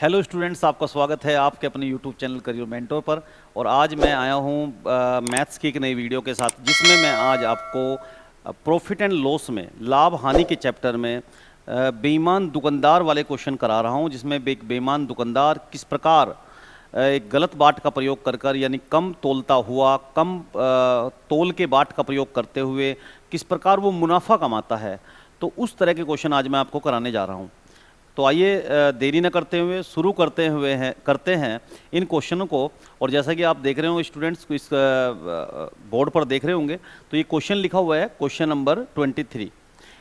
Hello students, आपका स्वागत है आपके अपने यूट्यूब चैनल करियर मेंटोर पर। और आज मैं आया हूँ मैथ्स की एक नई वीडियो के साथ, जिसमें मैं आज आपको प्रॉफिट एंड लॉस में लाभ हानि के चैप्टर में बेईमान दुकानदार वाले क्वेश्चन करा रहा हूँ, जिसमें एक बेईमान दुकानदार किस प्रकार एक गलत बाट का प्रयोग कर कर, यानी कम तोलता हुआ, कम तोल के बाट का प्रयोग करते हुए किस प्रकार वो मुनाफा कमाता है। तो उस तरह के क्वेश्चन आज मैं आपको कराने जा रहा हूँ। तो आइए देरी न करते हुए शुरू करते हैं इन क्वेश्चनों को। और जैसा कि आप देख रहे हो स्टूडेंट्स, इस बोर्ड पर देख रहे होंगे, तो ये क्वेश्चन लिखा हुआ है, क्वेश्चन नंबर 23।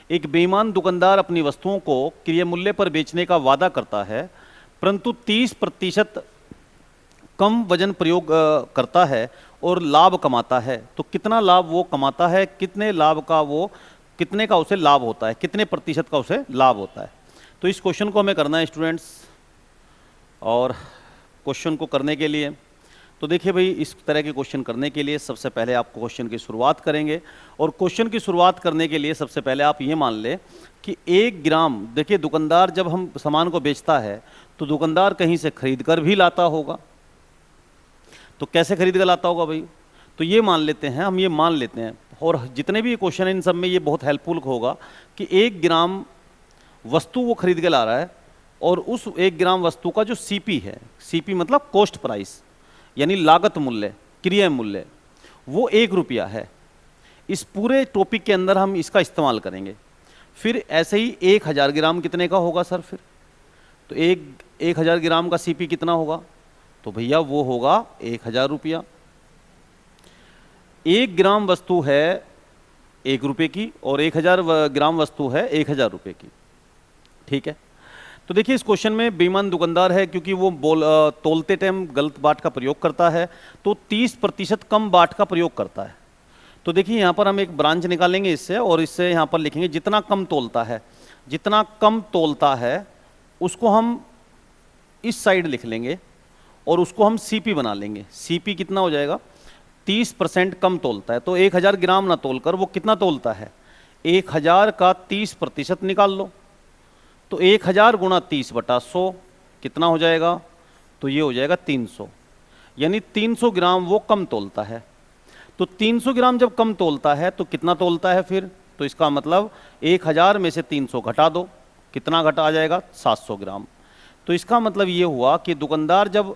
एक बेईमान दुकानदार अपनी वस्तुओं को क्रय मूल्य पर बेचने का वादा करता है, परंतु 30% कम वजन प्रयोग करता है और लाभ कमाता है। तो कितना लाभ वो कमाता है, कितने का उसे लाभ होता है, कितने प्रतिशत का उसे लाभ होता है। तो इस क्वेश्चन को हमें करना है स्टूडेंट्स। और क्वेश्चन को करने के लिए तो देखिए भाई, इस तरह के क्वेश्चन करने के लिए सबसे पहले आप क्वेश्चन की शुरुआत करेंगे। और क्वेश्चन की शुरुआत करने के लिए सबसे पहले आप ये मान लें कि 1 ग्राम, देखिए दुकानदार जब हम सामान को बेचता है तो दुकानदार कहीं से खरीद कर भी लाता होगा। तो कैसे खरीद कर लाता होगा भाई? तो ये मान लेते हैं, हम ये मान लेते हैं, और जितने भी क्वेश्चन इन सब में ये बहुत हेल्पफुल होगा कि 1 ग्राम वस्तु वो खरीद के ला रहा है, और उस 1 ग्राम वस्तु का जो सीपी है, सीपी मतलब कॉस्ट प्राइस यानी लागत मूल्य, क्रय मूल्य, वो 1 रुपया है। इस पूरे टॉपिक के अंदर हम इसका इस्तेमाल करेंगे। फिर ऐसे ही 1000 ग्राम कितने का होगा सर? फिर तो 1000 ग्राम का सीपी कितना होगा? तो भैया वो होगा 1000 रुपया। 1 ग्राम वस्तु है 1 रुपये की, और 1000 ग्राम वस्तु है 1000 रुपये की। ठीक है। तो देखिए इस क्वेश्चन में बेईमान दुकानदार है, क्योंकि वो तोलते टाइम गलत बाट का प्रयोग करता है, तो 30% कम बाट का प्रयोग करता है। तो देखिए यहाँ पर हम एक ब्रांच निकालेंगे इससे, और इससे यहाँ पर लिखेंगे जितना कम तोलता है, जितना कम तोलता है उसको हम इस साइड लिख लेंगे, और उसको हम सीपी बना लेंगे। सीपी कितना हो जाएगा? 30% कम तोलता है। तो 1000 ग्राम ना तोलकर वो कितना तोलता है? 1000 का 30% निकाल लो। तो 1000 गुणा 30/100 कितना हो जाएगा? तो ये हो जाएगा 300, यानी 300 ग्राम वो कम तोलता है। तो 300 ग्राम जब कम तोलता है तो कितना तोलता है फिर? तो इसका मतलब 1000 में से 300 घटा दो, कितना घटा आ जाएगा? 700 ग्राम। तो इसका मतलब ये हुआ कि दुकानदार जब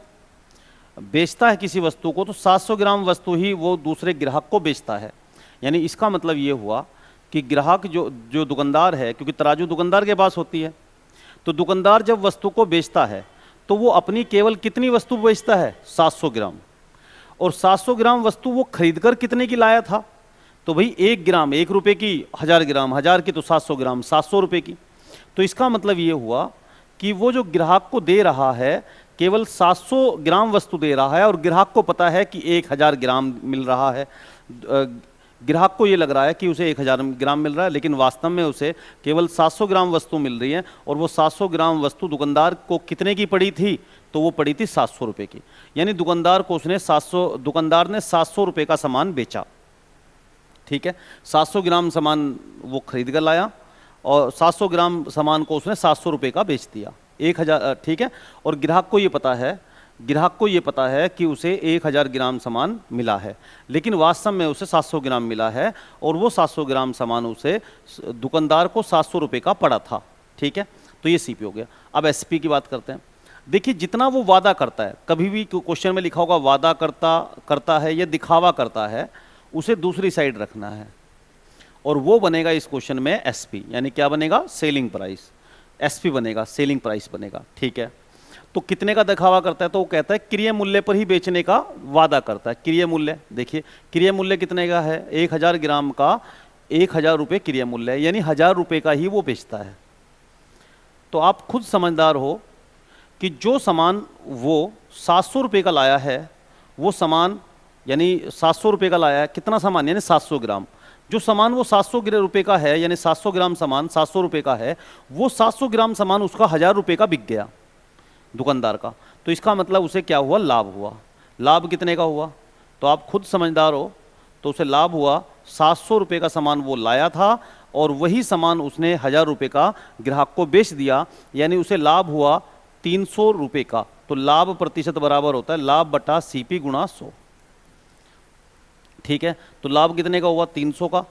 बेचता है किसी वस्तु को तो 700 ग्राम वस्तु ही वो दूसरे ग्राहक को बेचता है। यानी इसका मतलब ये हुआ कि ग्राहक जो दुकानदार है, क्योंकि तराजू दुकानदार के पास होती है, तो दुकानदार जब वस्तु को बेचता है तो वो अपनी केवल कितनी वस्तु बेचता है? 700 ग्राम। और 700 ग्राम वस्तु वो खरीदकर कितने की लाया था? तो भाई 1 ग्राम 1 रुपये की, 1000 ग्राम 1000 की, तो 700 ग्राम 700 रुपये की। तो इसका मतलब ये हुआ कि वो जो ग्राहक को दे रहा है केवल 700 ग्राम वस्तु दे रहा है, और ग्राहक को पता है कि 1000 ग्राम मिल रहा है। ग्राहक को ये लग रहा है कि उसे 1000 ग्राम मिल रहा है, लेकिन वास्तव में उसे केवल 700 ग्राम वस्तु मिल रही है। और वो 700 ग्राम वस्तु दुकानदार को कितने की पड़ी थी? तो वो पड़ी थी 700 रुपये की। यानी दुकानदार ने 700 रुपये का सामान बेचा। ठीक है, 700 ग्राम सामान वो खरीद कर लाया, और 700 ग्राम सामान को उसने 700 रुपये का बेच दिया। 1000, ठीक है। और ग्राहक को ये पता है कि उसे 1000 ग्राम सामान मिला है, लेकिन वास्तव में उसे 700 ग्राम मिला है, और वो 700 ग्राम सामान उसे दुकानदार को 700 रुपये का पड़ा था। ठीक है, तो ये सीपी हो गया। अब एसपी की बात करते हैं। देखिए जितना वो वादा करता है, कभी भी क्वेश्चन में लिखा होगा वादा करता है या दिखावा करता है, उसे दूसरी साइड रखना है, और वो बनेगा इस क्वेश्चन में एसपी। यानी क्या बनेगा? Selling price. एसपी बनेगा, सेलिंग प्राइस बनेगा। ठीक है। तो कितने का दिखावा करता है? तो वो कहता है क्रय मूल्य पर ही बेचने का वादा करता है। क्रय मूल्य, देखिए क्रय मूल्य कितने का है? 1000 ग्राम का 1000 रुपये क्रय मूल्य है, यानी 1000 रुपये का ही वो बेचता है। तो आप खुद समझदार हो कि जो सामान वो 700 रुपये का लाया है, वो सामान यानी 700 रुपये का लाया है, कितना सामान? यानी 700 ग्राम। जो सामान वो 700 रुपये का है, यानी 700 ग्राम सामान 700 रुपये का है, वो 700 ग्राम सामान उसका 1000 रुपये का बिक गया दुकानदार का। तो इसका मतलब उसे क्या हुआ? लाभ हुआ। लाभ कितने का हुआ? तो आप खुद समझदार हो, तो उसे लाभ हुआ 700 रुपये का सामान वो लाया था, और वही सामान उसने 1000 रुपये का ग्राहक को बेच दिया, यानी उसे लाभ हुआ 300 रुपए का, तो लाभ प्रतिशत बराबर होता है लाभ बटा सीपी गुणा 100। ठीक है, तो लाभ कितने का हुआ 300 का,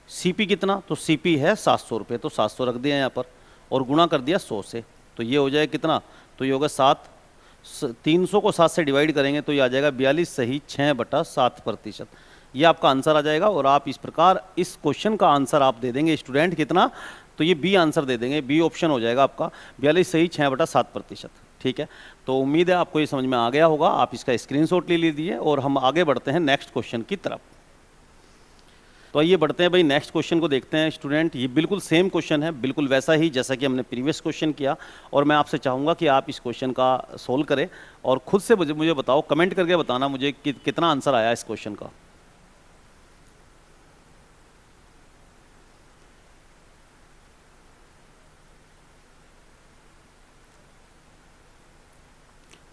सीपी कितना, तो सीपी है 700 रुपये, तो 700 रख दिया यहाँ पर और गुणा कर दिया 100 से, तो ये हो जाएगा कितना, तो ये होगा 7, 300 को 7 से डिवाइड करेंगे तो ये आ जाएगा 42 सही 6/7%। ये आपका आंसर आ जाएगा। और आप इस प्रकार इस क्वेश्चन का आंसर आप दे देंगे स्टूडेंट कितना, तो ये बी आंसर दे देंगे, बी ऑप्शन हो जाएगा आपका 42 सही 6/7%। ठीक है, तो उम्मीद है आपको ये समझ में आ गया होगा। आप इसका स्क्रीनशॉट ले लीजिए और हम आगे बढ़ते हैं नेक्स्ट क्वेश्चन की तरफ। तो आइए बढ़ते हैं भाई, नेक्स्ट क्वेश्चन को देखते हैं स्टूडेंट। ये बिल्कुल सेम क्वेश्चन है, बिल्कुल वैसा ही जैसा कि हमने प्रीवियस क्वेश्चन किया, और मैं आपसे चाहूँगा कि आप इस क्वेश्चन का सोल्व करें और खुद से मुझे बताओ, कमेंट करके बताना मुझे कि कितना आंसर आया इस क्वेश्चन का।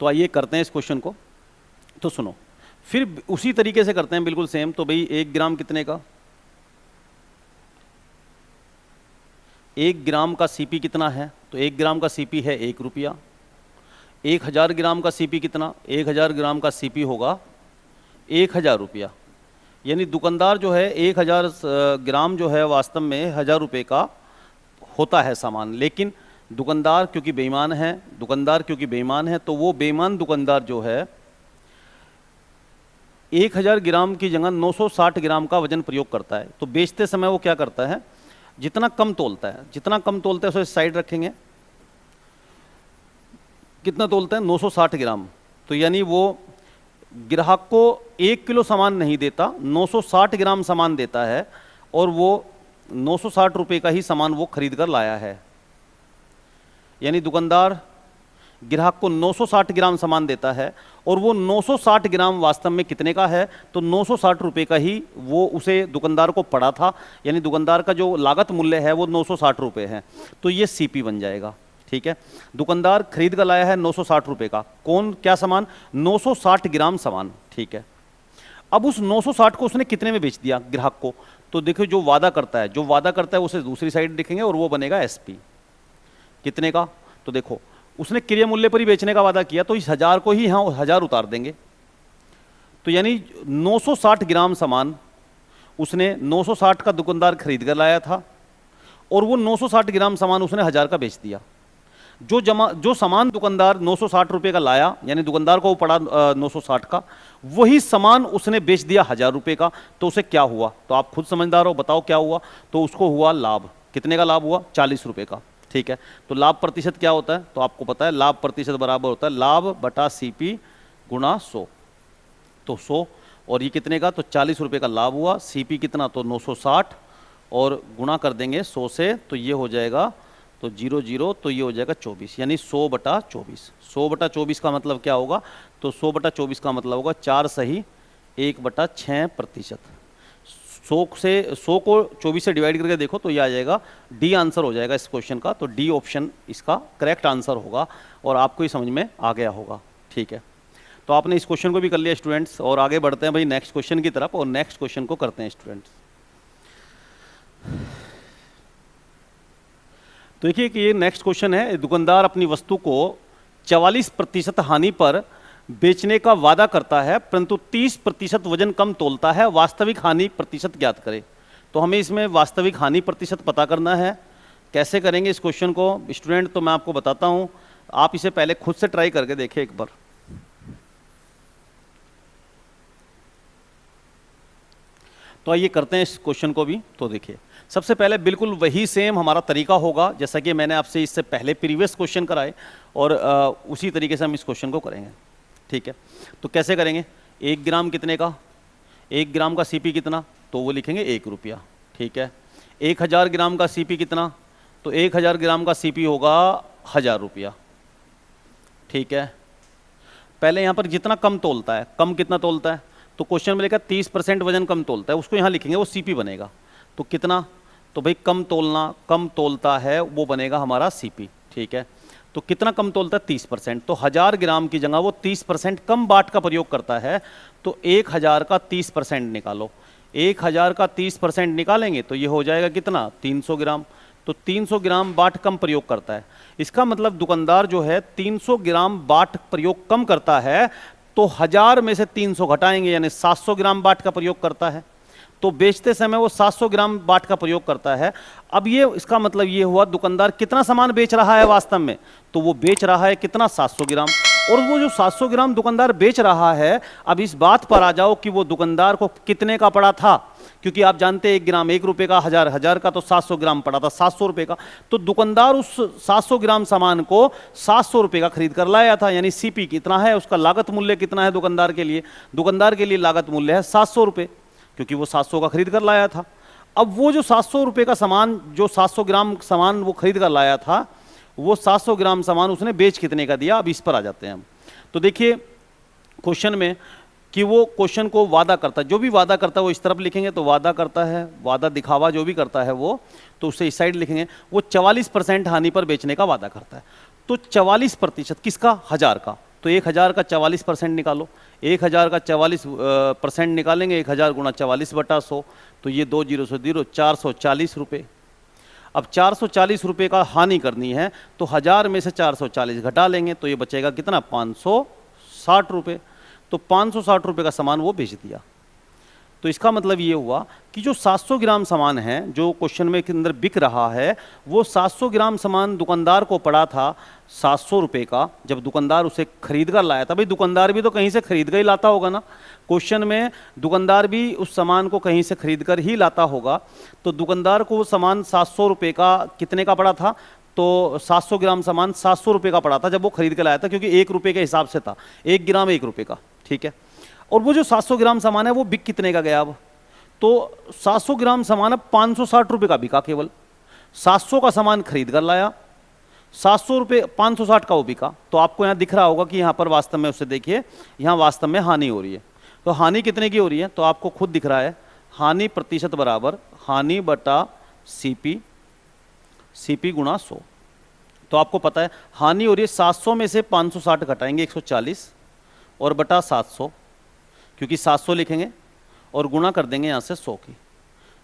तो आइए करते हैं इस क्वेश्चन को। तो सुनो, फिर उसी तरीके से करते हैं बिल्कुल सेम। तो भाई 1 ग्राम कितने का, 1 ग्राम का सीपी कितना है, तो 1 ग्राम का सीपी है 1 रुपया। 1000 ग्राम का सीपी कितना, 1000 ग्राम का सीपी होगा 1000 रुपया। यानी दुकानदार जो है 1000 ग्राम जो है वास्तव में 1000 रुपये का होता है सामान, लेकिन दुकानदार क्योंकि बेईमान है, तो वो बेईमान दुकानदार जो है 1000 ग्राम की जगह 960 ग्राम का वजन प्रयोग करता है। तो बेचते समय वो क्या करता है, जितना कम तोलता है उसे साइड रखेंगे। कितना तोलता है, 960 ग्राम। तो यानी वो ग्राहक को 1 किलो सामान नहीं देता, 960 ग्राम सामान देता है, और वो 960 रुपये का ही सामान वो खरीद कर लाया है। यानी दुकानदार ग्राहक को 960 ग्राम सामान देता है और वो 960 ग्राम वास्तव में कितने का है, तो 960 रुपये का ही वो उसे दुकानदार को पड़ा था। यानी दुकानदार का जो लागत मूल्य है वो 960 रुपये है, तो ये सीपी बन जाएगा। ठीक है, दुकानदार खरीद कर लाया है 960 रुपये का, क्या सामान, 960 ग्राम सामान। ठीक है, अब उस 960 को उसने कितने में बेच दिया ग्राहक को, तो देखो जो वादा करता है उसे दूसरी साइड लिखेंगे और वो बनेगा एसपी। कितने का, तो देखो उसने क्रय मूल्य पर ही बेचने का वादा किया, तो इस 1000 को ही यहाँ 1000 उतार देंगे। तो यानी 960 ग्राम सामान उसने 960 का दुकानदार खरीद कर लाया था और वो 960 ग्राम सामान उसने 1000 का बेच दिया। जो सामान दुकानदार 960 रुपये का लाया, यानी दुकानदार को वो पड़ा 960 का, वही सामान उसने बेच दिया 1000 रुपये का। तो उसे क्या हुआ, तो आप खुद समझदार हो, बताओ क्या हुआ। तो उसको हुआ लाभ। कितने का लाभ हुआ, 40 रुपये का। ठीक है, तो लाभ प्रतिशत क्या होता है, तो आपको पता है लाभ प्रतिशत बराबर होता है लाभ बटा सीपी गुणा 100। तो 100 और ये कितने का, तो 40 रुपये का लाभ हुआ। सीपी कितना, तो 960 और गुणा कर देंगे 100 से, तो ये हो जाएगा, तो 0 तो ये हो जाएगा 24, यानी 100/24। 100/24 का मतलब क्या होगा, तो 100/24 का मतलब होगा 4 सही 1/6%। 100 को 24 से डिवाइड करके देखो तो ये आ जाएगा, डी आंसर हो जाएगा इस क्वेश्चन का। तो डी ऑप्शन इसका करेक्ट आंसर होगा और आपको ये समझ में आ गया होगा। ठीक है, तो आपने इस क्वेश्चन को भी कर लिया स्टूडेंट्स, और आगे बढ़ते हैं भाई नेक्स्ट क्वेश्चन की तरफ, और नेक्स्ट क्वेश्चन को करते हैं स्टूडेंट्स। तो देखिए कि ये नेक्स्ट क्वेश्चन है, दुकानदार अपनी वस्तु को 44% हानि पर बेचने का वादा करता है परंतु 30% वजन कम तोलता है, वास्तविक हानि प्रतिशत ज्ञात करें। तो हमें इसमें वास्तविक हानि प्रतिशत पता करना है। कैसे करेंगे इस क्वेश्चन को स्टूडेंट, तो मैं आपको बताता हूं, आप इसे पहले खुद से ट्राई करके देखें एक बार। तो आइए करते हैं इस क्वेश्चन को भी। तो देखिए सबसे पहले बिल्कुल वही सेम हमारा तरीका होगा जैसा कि मैंने आपसे इससे पहले प्रीवियस क्वेश्चन कराए, और उसी तरीके से हम इस क्वेश्चन को करेंगे। ठीक है, तो कैसे करेंगे, 1 ग्राम कितने का, 1 ग्राम का सीपी कितना, तो वो लिखेंगे 1 रुपया। ठीक है, 1000 ग्राम का सीपी कितना, तो 1000 ग्राम का सीपी होगा 1000 रुपया। ठीक है, पहले यहाँ पर जितना कम तोलता है, कम कितना तोलता है, तो क्वेश्चन में लिखा 30% वजन कम तोलता है, उसको यहाँ लिखेंगे, वो सीपी बनेगा। तो कितना, तो भाई कम तोलता है वो बनेगा हमारा सीपी। ठीक है, तो कितना कम तोलता है, 30%। तो 1000 ग्राम की जगह वो 30% कम बाट का प्रयोग करता है, तो 1000 का 30% निकालो। 1000 का 30% निकालेंगे तो ये हो जाएगा कितना, 300 ग्राम। तो 300 ग्राम बाट कम प्रयोग करता है। इसका मतलब दुकानदार जो है 300 ग्राम बाट प्रयोग कम करता है, तो 1000 में से 300 घटाएंगे यानी 700 ग्राम बाट का प्रयोग करता है। तो बेचते समय वो 700 ग्राम बाट का प्रयोग करता है। अब ये इसका मतलब ये हुआ दुकानदार कितना सामान बेच रहा है वास्तव में, तो वो बेच रहा है कितना 700 ग्राम। और वो जो 700 ग्राम दुकानदार बेच रहा है, अब इस बात पर आ जाओ कि वो दुकानदार को कितने का पड़ा था, क्योंकि आप जानते हैं 1 ग्राम 1 रुपए का, 1000 का, तो 700 ग्राम पड़ा था 700 रुपए का। तो दुकानदार उस 700 ग्राम सामान को 700 रुपए का खरीद कर लाया था, यानी सीपी कितना है, उसका लागत मूल्य कितना है दुकानदार के लिए। दुकानदार के लिए लागत मूल्य है 700 रुपए, क्योंकि वो 700 का खरीद कर लाया था। अब वो जो 700 रुपए का सामान, जो 700 ग्राम सामान वो खरीद कर लाया था, वो 700 ग्राम सामान उसने बेच कितने का दिया। अब इस पर आ जाते हैं हम। तो देखिए क्वेश्चन में कि वो क्वेश्चन को वादा करता है, जो भी वादा करता है वो इस तरफ लिखेंगे, तो वादा करता है, वादा दिखावा जो भी करता है वो, तो उसे इस साइड लिखेंगे। वो 44% हानि पर बेचने का वादा करता है। तो 44% किसका, 1000 का, तो 1000 का 44% निकालो। 1000 का 44% निकालेंगे, 1000 गुणा 44/100, तो ये 2 जीरो से 0, 440 रुपये। अब 440 रुपये का हानि करनी है, तो 1000 में से 440 घटा लेंगे, तो ये बचेगा कितना, 560 रुपये। तो 560 रुपये का सामान वो बेच दिया। तो इसका मतलब ये हुआ कि जो 700 ग्राम सामान है जो क्वेश्चन में के अंदर बिक रहा है, वो 700 ग्राम सामान दुकानदार को पड़ा था 700 रुपये का, जब दुकानदार उसे खरीद कर लाया था। भाई दुकानदार भी तो कहीं से खरीद कर ही लाता होगा ना, क्वेश्चन में दुकानदार भी उस सामान को कहीं से खरीद कर ही लाता होगा। तो दुकानदार को वो सामान 700 रुपये का कितने का पड़ा था, तो 700 ग्राम सामान 700 रुपये का पड़ा था जब वो खरीद कर लाया था, क्योंकि 1 रुपये के हिसाब से था, 1 ग्राम 1 रुपये का, ठीक है। और वो जो 700 ग्राम सामान है वो बिक कितने का गया अब, तो 700 ग्राम सामान अब 560 रुपये का बिका केवल। 700 का सामान खरीद कर लाया, 700 रुपये 560 का वो बिका। तो आपको यहाँ दिख रहा होगा कि यहाँ पर वास्तव में उससे देखिए, यहाँ वास्तव में हानि हो रही है। तो हानि कितने की हो रही है, तो आपको खुद दिख रहा है, हानि प्रतिशत बराबर हानि बटा सीपी, सीपी गुणा 100। तो आपको पता है हानि हो रही है 700 में से 560 घटाएंगे 140 और बटा 700, क्योंकि 700 लिखेंगे और गुणा कर देंगे यहाँ से 100 की,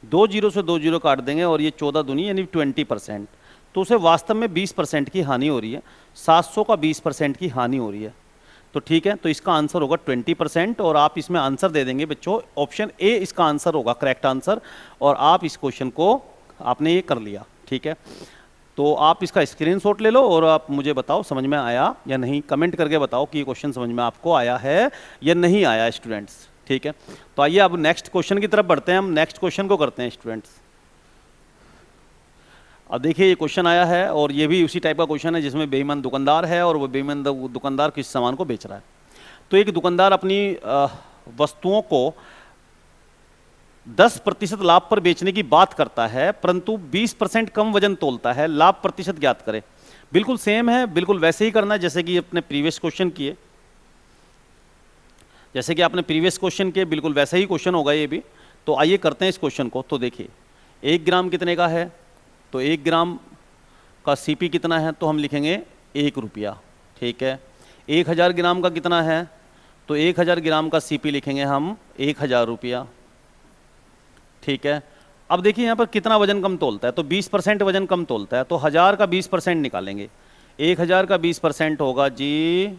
2 जीरो से 2 जीरो काट देंगे और ये 14 दूनी यानी 20%। तो उसे वास्तव में 20% की हानि हो रही है, 700 का 20% की हानि हो रही है। तो ठीक है, तो इसका आंसर होगा 20%। और आप इसमें आंसर दे देंगे बच्चों, ऑप्शन ए इसका आंसर होगा, करेक्ट आंसर। और आप इस क्वेश्चन को आपने ये कर लिया, ठीक है। तो आप इसका स्क्रीनशॉट ले लो और आप मुझे बताओ समझ में आया या नहीं, कमेंट करके बताओ कि ये क्वेश्चन समझ में आपको आया है या नहीं आया स्टूडेंट्स, ठीक है। तो आइए अब नेक्स्ट क्वेश्चन की तरफ बढ़ते हैं, हम नेक्स्ट क्वेश्चन को करते हैं स्टूडेंट्स। अब देखिए ये क्वेश्चन आया है और ये भी उसी टाइप का क्वेश्चन है जिसमें बेईमान दुकानदार है और वो बेईमान दुकानदार किस सामान को बेच रहा है। तो एक दुकानदार अपनी वस्तुओं को 10% लाभ पर बेचने की बात करता है, परंतु 20% कम वजन तोलता है, लाभ प्रतिशत ज्ञात करें। बिल्कुल सेम है, बिल्कुल वैसे ही करना है जैसे कि अपने प्रीवियस क्वेश्चन किए, जैसे कि आपने प्रीवियस क्वेश्चन किए बिल्कुल वैसा ही क्वेश्चन होगा ये भी। तो आइए करते हैं इस क्वेश्चन को। तो देखिए 1 ग्राम कितने का है, तो 1 ग्राम का सीपी कितना है, तो हम लिखेंगे 1 रुपया, ठीक है। 1000 ग्राम का कितना है, तो 1000 ग्राम का सीपी लिखेंगे हम 1000 रुपया, ठीक है। अब देखिए यहाँ पर कितना वजन कम तोलता है, तो 20% वजन कम तोलता है, तो 1000 का 20% निकालेंगे। 1000 का 20% होगा जी,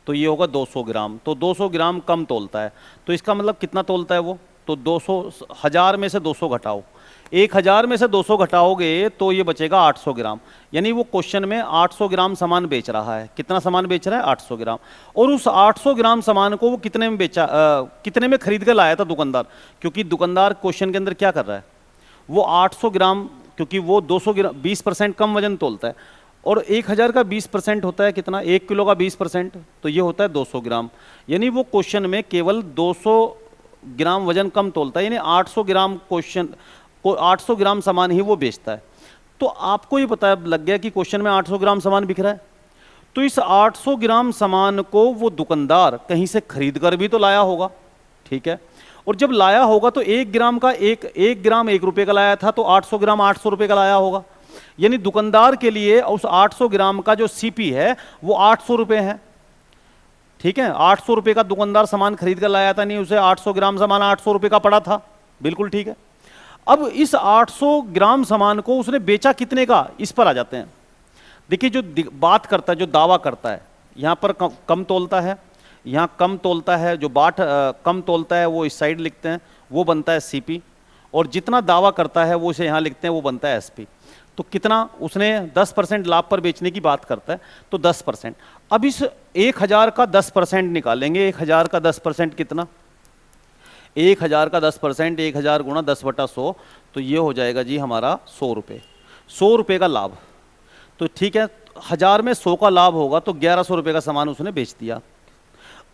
तो ये होगा 200 ग्राम। तो 200 ग्राम कम तोलता है, तो इसका मतलब कितना तोलता है वो, तो 200, 1000 में से 200 घटाओ, 1000 में से 200 घटाओगे तो ये बचेगा 800 ग्राम। यानी वो क्वेश्चन में 800 ग्राम सामान बेच रहा है। कितना सामान बेच रहा है, 800 ग्राम। और उस 800 ग्राम सामान को वो कितने में बेचा, कितने में खरीद कर लाया था दुकानदार, क्योंकि दुकानदार क्वेश्चन के अंदर क्या कर रहा है, वो 800 ग्राम, क्योंकि वो 200 ग्राम 20% कम वजन तोलता है, और 1000 का 20% होता है कितना, 1 किलो का 20%, तो ये होता है 200 ग्राम। यानी वो क्वेश्चन में केवल 200 ग्राम वजन कम तोलता है, यानी 800 ग्राम क्वेश्चन को 800 ग्राम सामान ही वो बेचता है। तो आपको ये पता लग गया कि क्वेश्चन में 800 ग्राम सामान बिक रहा है, तो इस 800 ग्राम सामान को वो दुकानदार कहीं से खरीद कर भी तो लाया होगा, ठीक है। और जब लाया होगा तो 1 ग्राम का 1 ग्राम 1 रुपये का लाया था, तो 800 ग्राम 800 रुपये का लाया होगा। यानी दुकानदार के लिए उस 800 ग्राम का जो सीपी है वो 800 रुपये है, ठीक है। 800 रुपये का दुकानदार सामान खरीद कर लाया था, नहीं उसे 800 ग्राम सामान 800 रुपये का पड़ा था, बिल्कुल ठीक है। अब इस 800 ग्राम सामान को उसने बेचा कितने का, इस पर आ जाते हैं। देखिए जो बात करता है, जो दावा करता है, यहाँ पर कम तोलता है, यहाँ कम तोलता है, जो बाट कम तोलता है वो इस साइड लिखते हैं, वो बनता है सीपी, और जितना दावा करता है वो इसे यहाँ लिखते हैं, वो बनता है एसपी। तो कितना उसने 10% लाभ पर बेचने की बात करता है, तो 10%। अब इस 1000 का 10% निकालेंगे। 1000 का 10% कितना, 1000 का 10%, 1000 गुणा 10/100, तो ये हो जाएगा जी हमारा 100 रुपये। 100 रुपये का लाभ, तो ठीक है, 1000 में 100 का लाभ होगा, तो 1100 रुपये का सामान उसने बेच दिया।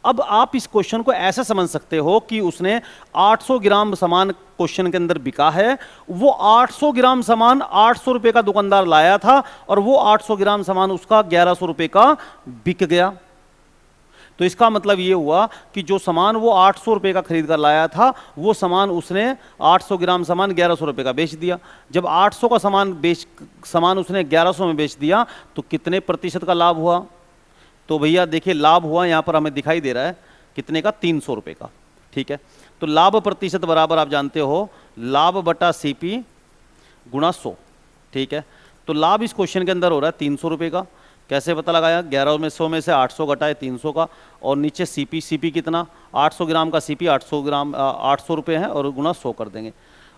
अब आप इस क्वेश्चन को ऐसे समझ सकते हो कि उसने 800 ग्राम सामान क्वेश्चन के अंदर बिका है, वो 800 ग्राम सामान 800 रुपये का दुकानदार लाया था, और वो 800 ग्राम सामान उसका 1100 रुपये का बिक गया। तो इसका मतलब ये हुआ कि जो सामान वो 800 रुपये का खरीद कर लाया था, वो सामान उसने 800 ग्राम सामान 1100 रुपये का बेच दिया। जब 800 का सामान उसने 1100 में बेच दिया, तो कितने प्रतिशत का लाभ हुआ? तो भैया देखिए लाभ हुआ यहाँ पर हमें दिखाई दे रहा है कितने का, 300 रुपये का। ठीक है, तो लाभ प्रतिशत बराबर आप जानते हो लाभ बटा सीपी गुणा 100। ठीक है, तो लाभ इस क्वेश्चन के अंदर हो रहा है 300 रुपये का। कैसे पता लगाया? 11 में 100 में से 800 घटाए 300 का, और नीचे सीपी कितना, 800 ग्राम का सीपी 800 रुपये है, और गुणा 100 कर देंगे,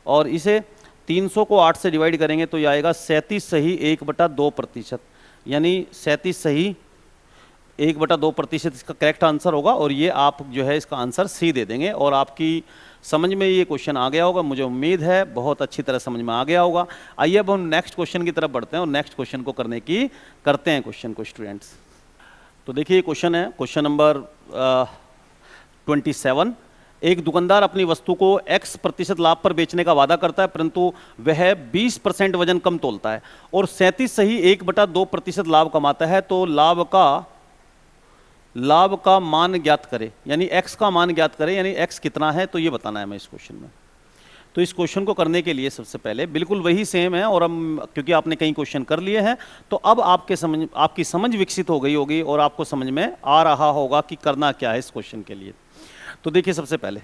और इसे 300 को 8 से डिवाइड करेंगे तो ये आएगा 37 सही 1/2%, यानी 37 सही 1/2% इसका करेक्ट आंसर होगा। और ये आप जो है इसका आंसर सी दे देंगे, और आपकी समझ में ये क्वेश्चन आ गया होगा, मुझे उम्मीद है बहुत अच्छी तरह समझ में आ गया होगा। आइए अब हम नेक्स्ट क्वेश्चन की तरफ बढ़ते हैं, और नेक्स्ट क्वेश्चन को करते हैं क्वेश्चन को स्टूडेंट्स। तो देखिए क्वेश्चन है, क्वेश्चन नंबर 27। एक दुकानदार अपनी वस्तु को x% लाभ पर बेचने का वादा करता है, परंतु वह 20% वजन कम तोलता है और 37 सही 1/2% लाभ कमाता है। तो लाभ का मान ज्ञात करे, यानी x का मान ज्ञात करे, यानी x कितना है, तो ये बताना है हमें इस क्वेश्चन में। तो इस क्वेश्चन को करने के लिए सबसे पहले बिल्कुल वही सेम है, और हम क्योंकि आपने कई क्वेश्चन कर लिए हैं, तो अब आपकी समझ विकसित हो गई होगी, और आपको समझ में आ रहा होगा कि करना क्या है इस क्वेश्चन के लिए। तो देखिए सबसे पहले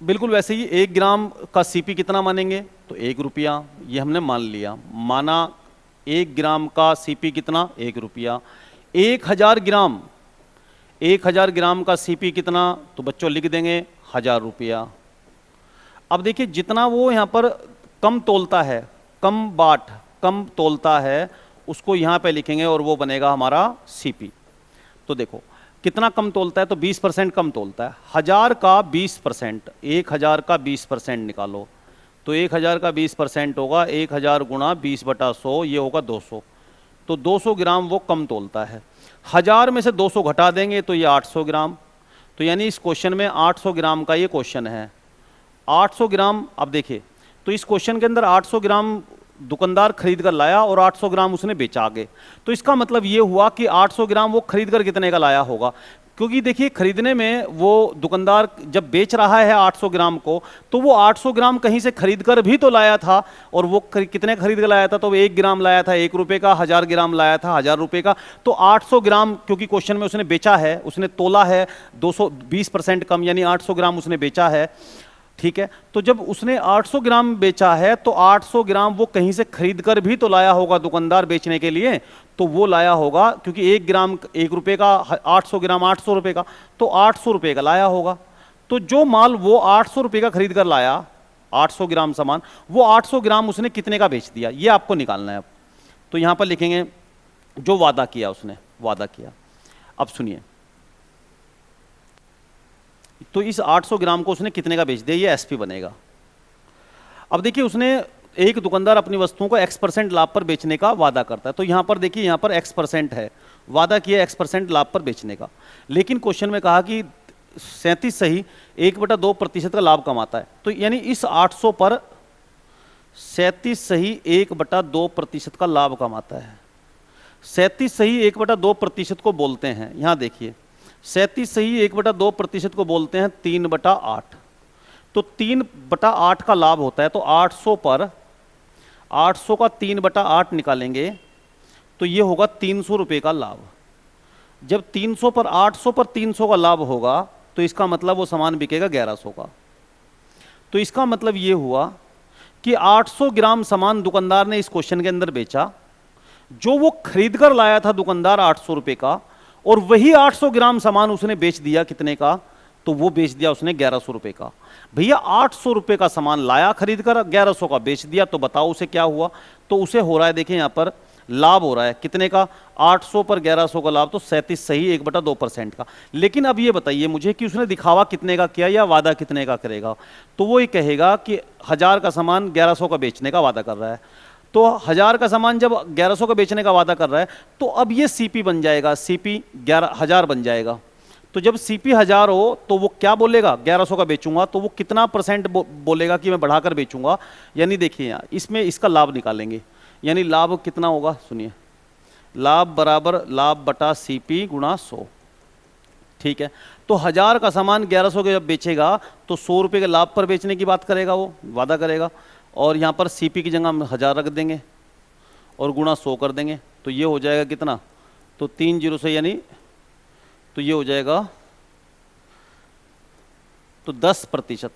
बिल्कुल वैसे ही 1 ग्राम का सीपी कितना मानेंगे, तो 1 रुपया, ये हमने मान लिया। माना 1 ग्राम का सीपी कितना, 1 रुपया। 1000 ग्राम का सीपी कितना, तो बच्चों लिख देंगे 1000 रुपया। अब देखिए जितना वो यहाँ पर कम तोलता है, कम तोलता है, उसको यहाँ पे लिखेंगे, और वो बनेगा हमारा सीपी। तो देखो कितना कम तोलता है, तो 20% कम तोलता है। 1000 का 20%, 1000 का 20% निकालो, तो 1000 का 20% होगा 1000 गुणा 20/100, ये होगा 200। तो 200 ग्राम वो कम तोलता है। 1000 में से 200 घटा देंगे तो ये 800 ग्राम। तो यानी इस क्वेश्चन में 800 ग्राम का ये क्वेश्चन है। 800 ग्राम, अब देखिए तो इस क्वेश्चन के अंदर 800 ग्राम दुकानदार खरीद कर लाया और 800 ग्राम उसने बेचा आगे। तो इसका मतलब ये हुआ कि 800 ग्राम वो खरीद कर कितने का लाया होगा, क्योंकि देखिए खरीदने में वो दुकानदार जब बेच रहा है 800 ग्राम को, तो वो 800 ग्राम कहीं से खरीद कर भी तो लाया था, और वो कितने खरीद कर लाया था, तो वो 1 ग्राम लाया था 1 रुपये का, 1000 ग्राम लाया था 1000 रुपये का। तो 800 ग्राम क्योंकि क्वेश्चन में उसने बेचा है, उसने तोला है 220% कम, यानी 800 ग्राम उसने बेचा है। ठीक है, तो जब उसने 800 ग्राम बेचा है तो 800 ग्राम वो कहीं से खरीद कर भी तो लाया होगा दुकानदार बेचने के लिए, तो वो लाया होगा, क्योंकि 1 ग्राम 1 रुपये का, 800 ग्राम 800 रुपये का, तो 800 रुपये का लाया होगा। तो जो माल वो 800 रुपये का खरीद कर लाया, 800 ग्राम सामान, वो 800 ग्राम उसने कितने का बेच दिया, ये आपको निकालना है। अब तो यहां पर लिखेंगे जो वादा किया उसने, वादा किया। अब सुनिए, तो इस 800 ग्राम को उसने कितने का बेच दिया, ये एसपी बनेगा। अब देखिए उसने, एक दुकानदार अपनी वस्तुओं को x% लाभ पर बेचने का वादा करता है, तो यहां पर देखिए यहां पर x% है, वादा किया x% लाभ पर बेचने का, लेकिन क्वेश्चन में कहा कि 37 सही 1/2% का लाभ कमाता है। तो यानी इस 800 पर 37 सही 1/2% का लाभ कमाता है। 37 सही 1/2% को बोलते हैं, यहां देखिए 37 सही 1/2% को बोलते हैं 3/8। तो 3/8 का लाभ होता है, तो 800 पर 800 का 3/8 निकालेंगे तो ये होगा 300 रुपये का लाभ। जब 300 पर 300 का लाभ होगा तो इसका मतलब वो सामान बिकेगा 1100 का। तो इसका मतलब ये हुआ कि 800 ग्राम सामान दुकानदार ने इस क्वेश्चन के अंदर बेचा, जो वो खरीद कर लाया था दुकानदार 800 रुपए का, और वही 800 ग्राम सामान उसने बेच दिया कितने का, तो वो बेच दिया उसने 1100 रुपए का। भैया 800 रुपए का सामान लाया खरीद कर, 1100 का बेच दिया, तो बताओ उसे क्या हुआ। तो उसे हो रहा है, देखिए यहां पर लाभ हो रहा है कितने का, 800 पर 1100 का लाभ, तो 37 सही 1/2% का। लेकिन अब ये बताइए मुझे कि उसने दिखावा कितने का किया या वादा कितने का करेगा। तो वो ये कहेगा कि 1000 का सामान 1100 का बेचने का वादा कर रहा है। तो 1000 का सामान जब 1100 का बेचने का वादा कर रहा है, तो अब ये सीपी बन जाएगा, सीपी 1000 बन जाएगा। तो जब सीपी 1000 हो तो वो क्या बोलेगा, 1100 का बेचूंगा, तो वो कितना परसेंट बोलेगा कि मैं बढ़ाकर बेचूंगा। यानी देखिए यहाँ इसमें इसका लाभ निकालेंगे, यानी लाभ कितना होगा, सुनिए, लाभ बराबर लाभ बटा सीपी गुणा 100। ठीक है, तो 1000 का सामान 1100 के जब बेचेगा तो 100 रुपये के लाभ पर बेचने की बात करेगा, वो वादा करेगा। और यहाँ पर सीपी की जगह हम 1000 रख देंगे और गुणा 100 कर देंगे, तो ये हो जाएगा कितना, तो 3 जीरो से, यानी तो ये हो जाएगा तो 10%।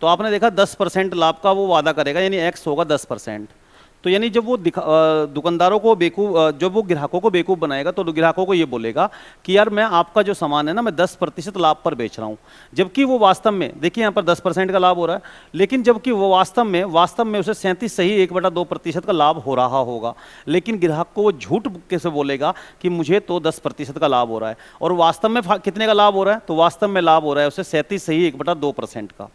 तो आपने देखा 10% लाभ का वो वादा करेगा, यानी एक्स होगा 10%। तो यानी जब वो दुकानदारों को बेवकूफ़, जब वो ग्राहकों को बेवकूफ़ बनाएगा तो ग्राहकों को ये बोलेगा कि यार मैं आपका जो सामान है ना, मैं 10% लाभ पर बेच रहा हूँ, जबकि वो वास्तव में, देखिए यहाँ पर 10% का लाभ हो रहा है, लेकिन जबकि वो वास्तव में उसे 37 सही 1/2% का लाभ हो रहा होगा। लेकिन ग्राहक को वो झूठ कैसे बोलेगा कि मुझे तो 10% का लाभ हो रहा है, और वास्तव में कितने का लाभ हो रहा है, तो वास्तव में लाभ हो रहा है उसे 37 सही 1/2% का।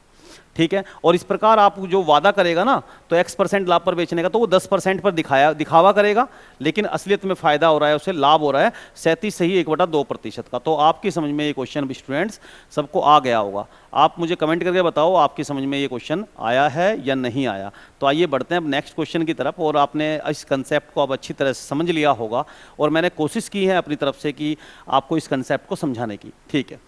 ठीक है, और इस प्रकार आप जो वादा करेगा ना, तो x% लाभ पर बेचने का, तो वो 10% पर दिखावा करेगा, लेकिन असलियत में फायदा हो रहा है, उसे लाभ हो रहा है 37 सही 1/2% का। तो आपकी समझ में ये क्वेश्चन स्टूडेंट्स सबको आ गया होगा। आप मुझे कमेंट करके बताओ आपकी समझ में ये क्वेश्चन आया है या नहीं आया। तो आइए बढ़ते हैं अब नेक्स्ट क्वेश्चन की तरफ। और आपने इस कंसेप्ट को अब अच्छी तरह से समझ लिया होगा, और मैंने कोशिश की है अपनी तरफ से कि आपको इस कंसेप्ट को समझाने की। ठीक है,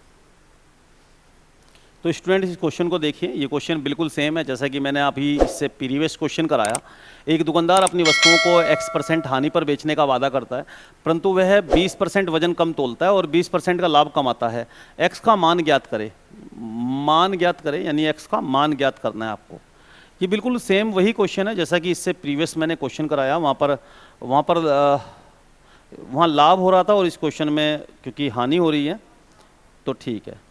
तो स्टूडेंट इस क्वेश्चन को देखिए, ये क्वेश्चन बिल्कुल सेम है जैसा कि मैंने अभी इससे प्रीवियस क्वेश्चन कराया। एक दुकानदार अपनी वस्तुओं को x% हानि पर बेचने का वादा करता है, परंतु वह 20% वजन कम तोलता है और 20% का लाभ कमाता है। x का मान ज्ञात करे, मान ज्ञात करे, यानी x का मान ज्ञात करना है आपको। ये बिल्कुल सेम वही क्वेश्चन है जैसा कि इससे प्रीवियस मैंने क्वेश्चन कराया, वहाँ लाभ हो रहा था और इस क्वेश्चन में क्योंकि हानि हो रही है तो ठीक है।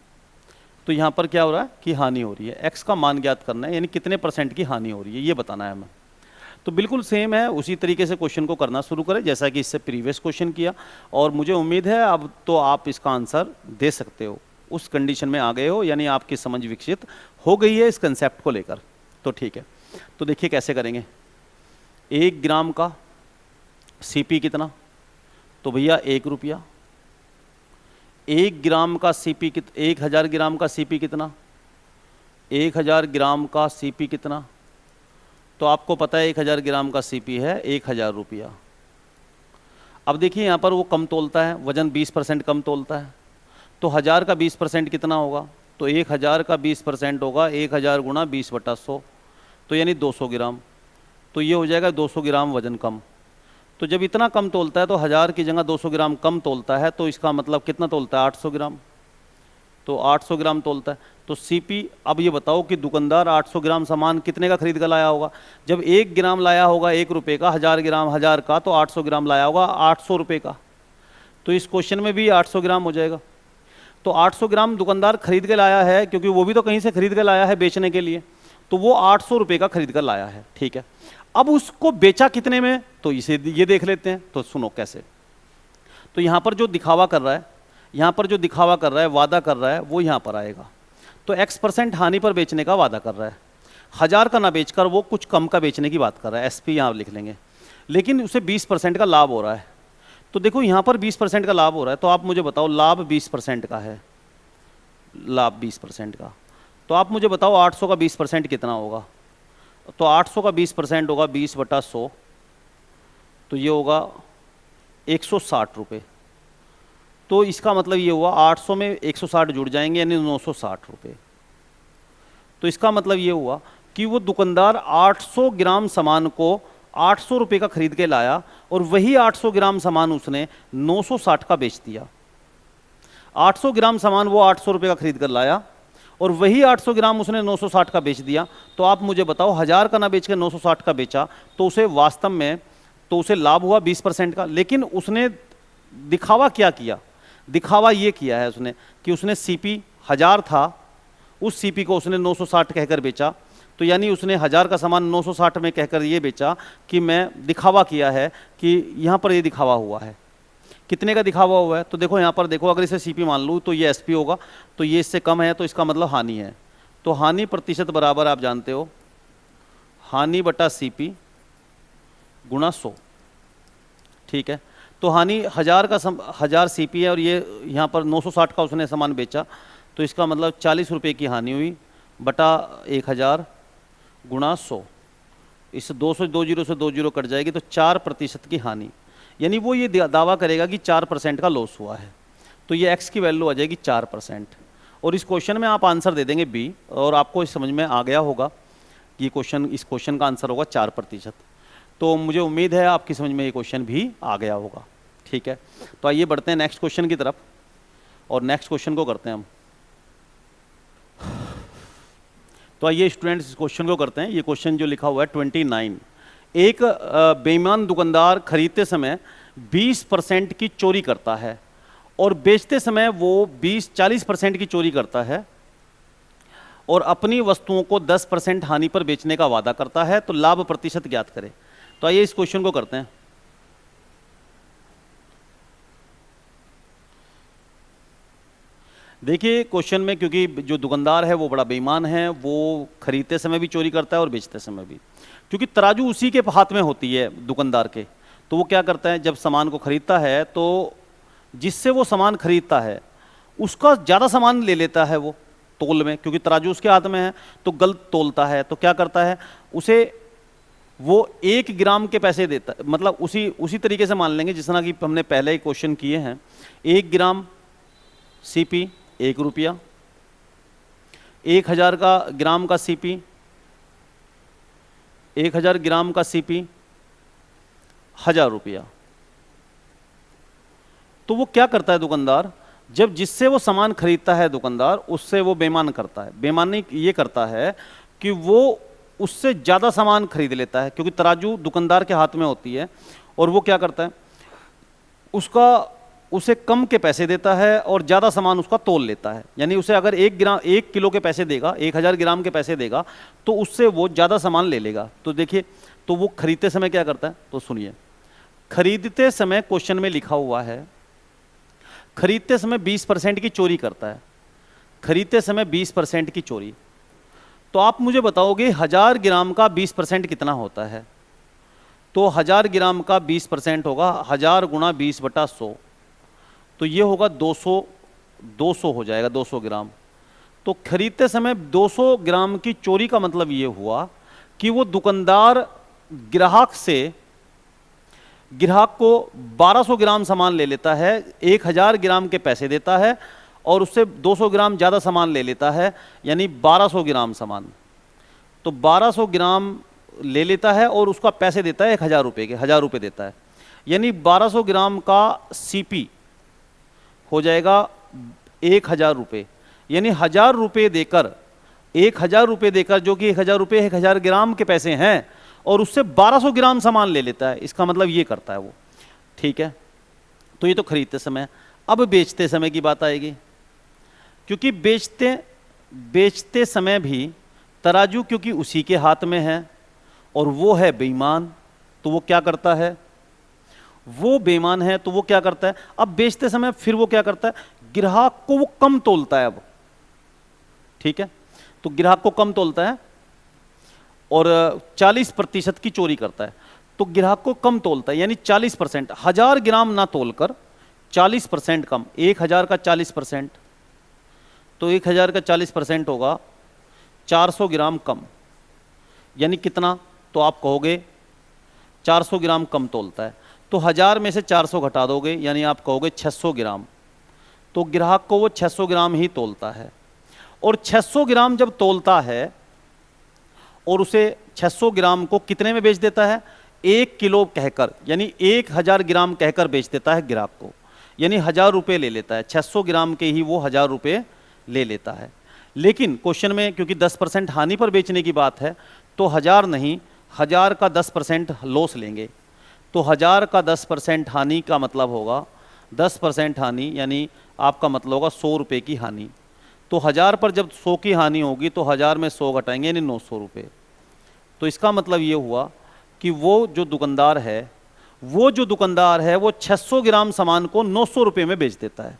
तो यहाँ पर क्या हो रहा है कि हानि हो रही है, x का मान ज्ञात करना है, यानी कितने % की हानि हो रही है ये बताना है हमें। तो बिल्कुल सेम है, उसी तरीके से क्वेश्चन को करना शुरू करें जैसा कि इससे प्रीवियस क्वेश्चन किया, और मुझे उम्मीद है अब तो आप इसका आंसर दे सकते हो, उस कंडीशन में आ गए हो, यानी आपकी समझ विकसित हो गई है इस कंसेप्ट को लेकर। तो ठीक है, तो देखिए कैसे करेंगे। 1 ग्राम का सीपी कितना, तो भैया 1 रुपया। 1 ग्राम का सीपी 1000 ग्राम का सीपी कितना, 1000 ग्राम का सीपी कितना, तो आपको पता है 1000 ग्राम का सीपी है 1000 रुपया। अब देखिए यहाँ पर वो कम तोलता है, वजन 20% कम तोलता है, तो 1000 का 20% कितना होगा, तो 1000 का 20% होगा 1000 गुणा 20/100, तो यानी 200 ग्राम। तो ये हो जाएगा 200 ग्राम वजन कम। तो जब इतना कम तोलता है तो 1000 की जगह 200 ग्राम कम तोलता है, तो इसका मतलब कितना तोलता है, 800 ग्राम। तो 800 ग्राम तोलता है, तो सीपी। अब ये बताओ कि दुकानदार 800 ग्राम सामान कितने का खरीद कर लाया होगा। जब 1 ग्राम लाया होगा 1 रुपये का, 1000 ग्राम 1000 का, तो 800 ग्राम लाया होगा 800 रुपये का। तो इस क्वेश्चन में भी 800 ग्राम हो जाएगा। तो 800 ग्राम दुकानदार खरीद के लाया है, क्योंकि वो भी तो कहीं से खरीद कर लाया है बेचने के लिए, तो वो 800 रुपये का खरीद कर लाया है। ठीक है, अब उसको बेचा कितने में, तो इसे ये देख लेते हैं। तो सुनो कैसे। तो यहाँ पर जो दिखावा कर रहा है, यहाँ पर जो दिखावा कर रहा है, वादा कर रहा है, वो यहाँ पर आएगा। तो x% हानि पर बेचने का वादा कर रहा है, 1000 का ना बेचकर वो कुछ कम का बेचने की बात कर रहा है, SP यहाँ लिख लेंगे, लेकिन उसे 20% का लाभ हो रहा है। तो देखो यहाँ पर 20% का लाभ हो रहा है, तो आप मुझे बताओ लाभ 20% का है, लाभ 20% का, तो आप मुझे बताओ 800 का 20% कितना होगा। तो 800 का 20% होगा 20/100, तो ये होगा 160 रुपये। तो इसका मतलब ये हुआ 800 में 160 जुड़ जाएंगे, यानी 960 रुपये। तो इसका मतलब ये हुआ कि वो दुकानदार 800 ग्राम सामान को 800 रुपये का खरीद के लाया, और वही 800 ग्राम सामान उसने 960 का बेच दिया। 800 ग्राम सामान वो 800 रुपये का खरीद कर लाया, और वही 800 ग्राम उसने 960 का बेच दिया, तो आप मुझे बताओ 1000 का ना बेच के 960 का बेचा, तो उसे वास्तव में तो उसे लाभ हुआ 20% का। लेकिन उसने दिखावा क्या किया? दिखावा ये किया है उसने कि उसने सीपी 1000 था, उस सीपी को उसने 960 कहकर बेचा। तो यानी उसने 1000 का सामान 960 में कहकर ये बेचा कि मैं दिखावा किया है, कि यहाँ पर ये दिखावा हुआ है। कितने का दिखावा हुआ है? तो देखो यहाँ पर देखो, अगर इसे सीपी मान लूँ तो ये एसपी होगा, तो ये इससे कम है, तो इसका मतलब हानि है। तो हानि प्रतिशत बराबर आप जानते हो हानि बटा सीपी गुणा 100, ठीक है। तो हानि 1000 सीपी है और ये यहाँ पर 960 का उसने सामान बेचा, तो इसका मतलब 40 रुपये की हानि हुई बटा 1000 गुणा 100। इस 200 2 जीरो से 2 जीरो कट जाएगी, तो 4% की हानि। यानी वो ये दावा करेगा कि 4% का लॉस हुआ है। तो ये x की वैल्यू आ जाएगी 4%। और इस क्वेश्चन में आप आंसर दे देंगे बी, और आपको इस समझ में आ गया होगा कि इस क्वेश्चन का आंसर होगा 4%। तो मुझे उम्मीद है आपकी समझ में ये क्वेश्चन भी आ गया होगा, ठीक है। तो आइए बढ़ते हैं नेक्स्ट क्वेश्चन की तरफ, और नेक्स्ट क्वेश्चन को करते हैं हम। तो आइए स्टूडेंट्स इस क्वेश्चन को करते हैं। ये क्वेश्चन जो लिखा हुआ है 29, एक बेईमान दुकानदार खरीदते समय 20% की चोरी करता है और बेचते समय वो 40% की चोरी करता है, और अपनी वस्तुओं को 10% हानि पर बेचने का वादा करता है। तो लाभ प्रतिशत ज्ञात करें। तो आइए इस क्वेश्चन को करते हैं। देखिए क्वेश्चन में, क्योंकि जो दुकानदार है वो बड़ा बेईमान है, वो खरीदते समय भी चोरी करता है और बेचते समय भी, क्योंकि तराजू उसी के हाथ में होती है दुकानदार के। तो वो क्या करता है, जब सामान को खरीदता है तो जिससे वो सामान खरीदता है उसका ज़्यादा सामान ले लेता है वो तोल में, क्योंकि तराजू उसके हाथ में है, तो गलत तोलता है। तो क्या करता है, उसे वो 1 ग्राम के पैसे देता है। मतलब उसी तरीके से मान लेंगे जिस तरह की हमने पहले ही क्वेश्चन किए हैं। 1 ग्राम सीपी 1 रुपया, 1000 का ग्राम का सीपी, 1000 ग्राम का सीपी 1000 रुपया। तो वो क्या करता है दुकानदार, जब जिससे वो सामान खरीदता है दुकानदार, उससे वो बेईमान करता है। बेईमानी ये करता है कि वो उससे ज़्यादा सामान खरीद लेता है, क्योंकि तराजू दुकानदार के हाथ में होती है। और वो क्या करता है, उसे कम के पैसे देता है और ज़्यादा सामान उसका तोल लेता है। यानी उसे अगर 1 किलो के पैसे देगा, 1000 ग्राम के पैसे देगा, तो उससे वो ज़्यादा सामान ले लेगा। तो देखिए, तो वो खरीदते समय क्या करता है, तो सुनिए। खरीदते समय क्वेश्चन में लिखा हुआ है, खरीदते समय 20% की चोरी करता है। खरीदते समय 20% की चोरी। तो आप मुझे बताओगे 1000 ग्राम का 20% कितना होता है? तो 1000 ग्राम का 20% होगा 1000 गुणा 20 बटा 100, तो ये होगा 200 हो जाएगा, 200 ग्राम। तो खरीदते समय 200 ग्राम की चोरी का मतलब ये हुआ कि वो दुकानदार ग्राहक को 1200 ग्राम सामान ले लेता है, 1000 ग्राम के पैसे देता है और उससे 200 ग्राम ज़्यादा सामान ले लेता है, यानी 1200 ग्राम सामान। तो 1200 ग्राम ले लेता है और उसका पैसे देता है 1000 रुपये के, 1000 रुपये देता है। यानी 1200 ग्राम का सीपी हो जाएगा 1000 रुपये। यानी 1000 रुपये देकर, 1000 रुपये देकर, जो कि 1000 रुपये 1000 ग्राम के पैसे हैं, और उससे 1200 ग्राम सामान ले लेता है। इसका मतलब ये करता है वो, ठीक है। तो ये तो खरीदते समय। अब बेचते समय की बात आएगी, क्योंकि बेचते समय भी तराजू क्योंकि उसी के हाथ में है और वो है बेईमान, तो वो क्या करता है, वो बेईमान है तो वो क्या करता है, अब बेचते समय फिर वो क्या करता है, ग्राहक को वो कम तोलता है अब, ठीक है। तो ग्राहक को कम तोलता है और 40% की चोरी करता है। तो ग्राहक को कम तोलता है, यानी 40%, 1000 ग्राम ना तोलकर 40% कम, 1000 का 40%, तो 1000 का 40% होगा 400 ग्राम कम। यानी कितना, तो आप कहोगे 400 ग्राम कम तोलता है। तो 1000 में से 400 घटा दोगे, यानी आप कहोगे 600 ग्राम। तो ग्राहक को वो 600 ग्राम ही तोलता है, और 600 ग्राम जब तोलता है और उसे 600 ग्राम को कितने में बेच देता है, 1 किलो कहकर, यानी 1000 ग्राम कहकर बेच देता है ग्राहक को। यानी 1000 रुपये ले लेता है, 600 ग्राम के ही वो 1000 रुपये ले लेता है। लेकिन क्वेश्चन में क्योंकि 10% हानि पर बेचने की बात है तो 1000 नहीं, 1000 का 10% लॉस लेंगे। तो 1000 का 10% हानि का मतलब होगा 10% हानि, यानी आपका मतलब होगा 100 रुपये की हानि। तो 1000 पर जब 100 की हानि होगी तो 1000 में 100 घटाएंगे यानी 900 रुपये। तो इसका मतलब ये हुआ कि वो जो दुकानदार है वो 600 ग्राम सामान को 900 रुपये में बेच देता है।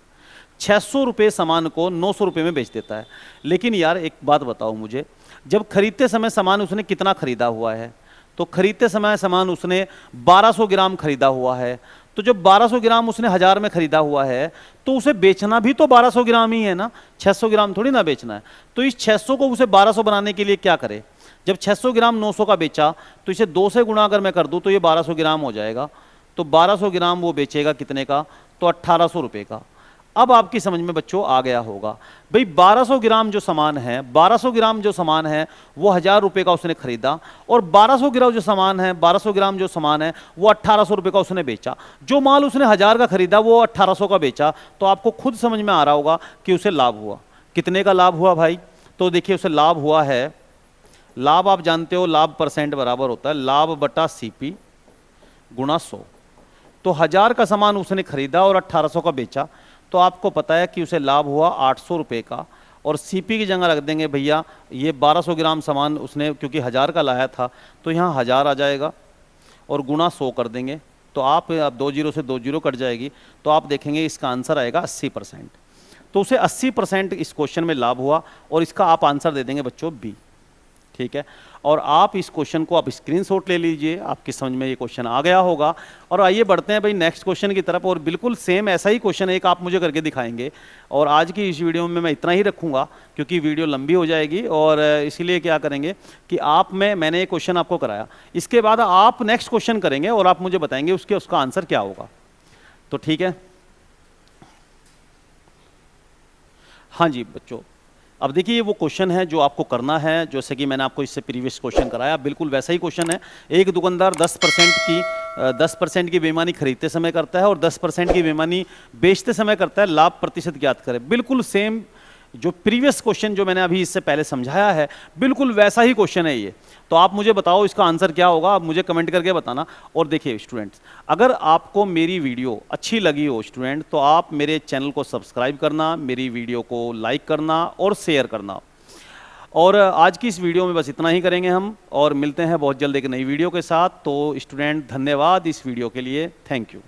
600 रुपये सामान को 900 रुपये में बेच देता है। लेकिन यार एक बात बताओ मुझे, जब खरीदते समय सामान उसने कितना खरीदा हुआ है? तो खरीदते समय सामान उसने 1200 ग्राम खरीदा हुआ है। तो जब 1200 ग्राम उसने 1000 में खरीदा हुआ है तो उसे बेचना भी तो 1200 ग्राम ही है ना, 600 ग्राम थोड़ी ना बेचना है। तो इस 600 को उसे 1200 बनाने के लिए क्या करे? जब 600 ग्राम 900 का बेचा तो इसे 2 से गुणा अगर मैं कर दूं तो ये 1200 ग्राम हो जाएगा। तो 1200 ग्राम वो बेचेगा कितने का? तो 1800 रुपये का। अब आपकी समझ में बच्चों आ गया होगा भाई 1200 ग्राम जो सामान है, 1200 ग्राम जो सामान है वो 1000 रुपये का उसने खरीदा, और 1200 ग्राम जो सामान है, 1200 ग्राम जो सामान है वो 1800 रुपये का उसने बेचा। जो माल उसने 1000 का खरीदा वो 1800 का बेचा। तो आपको खुद समझ में आ रहा होगा कि उसे लाभ हुआ। कितने का लाभ हुआ भाई? तो देखिए उसे लाभ हुआ है, लाभ आप जानते हो लाभ परसेंट बराबर होता है लाभ बटा सीपी गुणा 100। तो 1000 का सामान उसने खरीदा और 1800 का बेचा, तो आपको पता है कि उसे लाभ हुआ 800 रुपये का। और सीपी की जगह रख देंगे भैया ये 1200 ग्राम सामान उसने क्योंकि 1000 का लाया था तो यहाँ 1000 आ जाएगा और गुणा 100 कर देंगे। तो आप 2 जीरो से 2 जीरो कट जाएगी, तो आप देखेंगे इसका आंसर आएगा 80%। तो उसे 80% इस क्वेश्चन में लाभ हुआ और इसका आप आंसर दे देंगे बच्चों बी। ठीक है, और आप इस क्वेश्चन को आप स्क्रीनशॉट ले लीजिए, आपकी समझ में ये क्वेश्चन आ गया होगा। और आइए बढ़ते हैं भाई नेक्स्ट क्वेश्चन की तरफ, और बिल्कुल सेम ऐसा ही क्वेश्चन एक आप मुझे करके दिखाएंगे। और आज की इस वीडियो में मैं इतना ही रखूंगा क्योंकि वीडियो लंबी हो जाएगी, और इसीलिए क्या करेंगे कि मैंने एक क्वेश्चन आपको कराया, इसके बाद आप नेक्स्ट क्वेश्चन करेंगे और आप मुझे बताएंगे उसका आंसर क्या होगा। तो ठीक है, हाँ जी बच्चों, अब देखिए ये वो क्वेश्चन है जो आपको करना है, जैसे कि मैंने आपको इससे प्रीवियस क्वेश्चन कराया, बिल्कुल वैसा ही क्वेश्चन है। एक दुकानदार 10% की बेईमानी खरीदते समय करता है और 10% की बेईमानी बेचते समय करता है, लाभ प्रतिशत ज्ञात करें। बिल्कुल सेम जो प्रीवियस क्वेश्चन जो मैंने अभी इससे पहले समझाया है, बिल्कुल वैसा ही क्वेश्चन है ये। तो आप मुझे बताओ इसका आंसर क्या होगा, आप मुझे कमेंट करके बताना। और देखिए स्टूडेंट्स, अगर आपको मेरी वीडियो अच्छी लगी हो स्टूडेंट, तो आप मेरे चैनल को सब्सक्राइब करना, मेरी वीडियो को लाइक करना और शेयर करना। और आज की इस वीडियो में बस इतना ही करेंगे हम, और मिलते हैं बहुत जल्द एक नई वीडियो के साथ। तो स्टूडेंट धन्यवाद इस वीडियो के लिए, थैंक यू।